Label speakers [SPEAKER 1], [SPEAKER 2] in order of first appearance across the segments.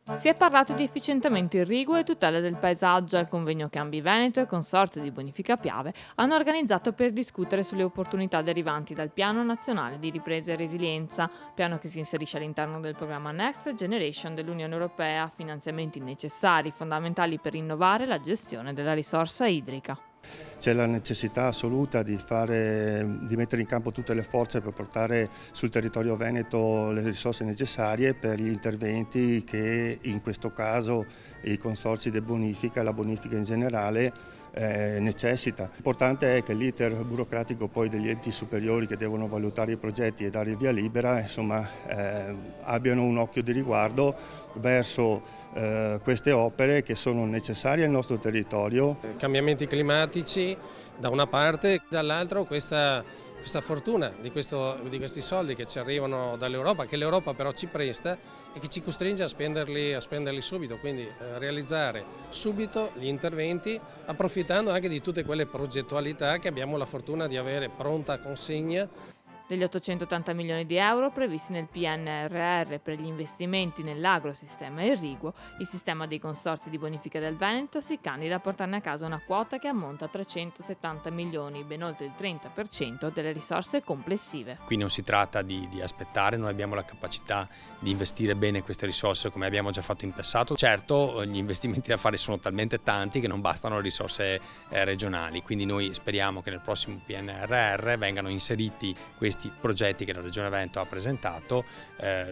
[SPEAKER 1] Si è parlato di efficientamento irriguo e tutela del paesaggio al convegno Cambi Veneto e Consorzio di Bonifica Piave hanno organizzato per discutere sulle opportunità derivanti dal Piano Nazionale di Ripresa e Resilienza, piano che si inserisce all'interno del programma Next Generation dell'Unione Europea, finanziamenti necessari, fondamentali per innovare la gestione della risorsa idrica.
[SPEAKER 2] C'è la necessità assoluta di mettere in campo tutte le forze per portare sul territorio veneto le risorse necessarie per gli interventi che in questo caso i consorzi di bonifica e la bonifica in generale necessita. L'importante è che l'iter burocratico poi degli enti superiori che devono valutare i progetti e dare via libera, insomma, abbiano un occhio di riguardo verso queste opere che sono necessarie al nostro territorio.
[SPEAKER 3] Cambiamenti climatici da una parte, dall'altro questa fortuna di questi soldi che ci arrivano dall'Europa, che l'Europa però ci presta e che ci costringe a spenderli subito, quindi realizzare subito gli interventi approfittando anche di tutte quelle progettualità che abbiamo la fortuna di avere pronta a consegna.
[SPEAKER 1] Degli 880 milioni di euro previsti nel PNRR per gli investimenti nell'agrosistema irriguo, il sistema dei consorzi di bonifica del Veneto si candida a portarne a casa una quota che ammonta a 370 milioni, ben oltre il 30% delle risorse complessive.
[SPEAKER 4] Qui non si tratta di aspettare, noi abbiamo la capacità di investire bene queste risorse come abbiamo già fatto in passato. Certo, gli investimenti da fare sono talmente tanti che non bastano le risorse regionali, quindi noi speriamo che nel prossimo PNRR vengano inseriti questi progetti che la Regione Veneto ha presentato,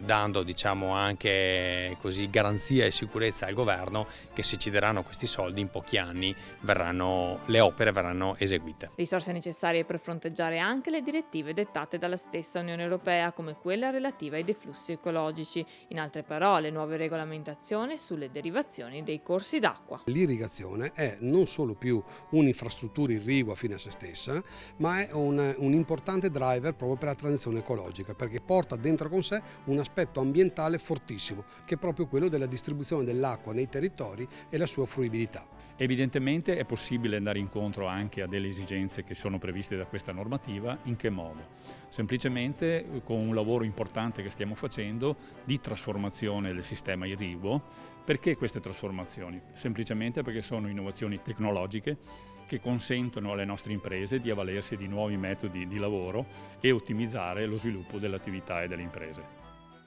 [SPEAKER 4] dando anche così garanzia e sicurezza al governo che se ci daranno questi soldi in pochi anni le opere verranno eseguite.
[SPEAKER 1] Risorse necessarie per fronteggiare anche le direttive dettate dalla stessa Unione Europea, come quella relativa ai deflussi ecologici. In altre parole, nuove regolamentazioni sulle derivazioni dei corsi d'acqua.
[SPEAKER 5] L'irrigazione è non solo più un'infrastruttura irrigua fine a se stessa, ma è un importante driver proprio per la transizione ecologica, perché porta dentro con sé un aspetto ambientale fortissimo, che è proprio quello della distribuzione dell'acqua nei territori e la sua fruibilità.
[SPEAKER 6] Evidentemente è possibile andare incontro anche a delle esigenze che sono previste da questa normativa. In che modo? Semplicemente con un lavoro importante che stiamo facendo di trasformazione del sistema irriguo. Perché queste trasformazioni? Semplicemente perché sono innovazioni tecnologiche che consentono alle nostre imprese di avvalersi di nuovi metodi di lavoro e ottimizzare lo sviluppo dell'attività e delle imprese.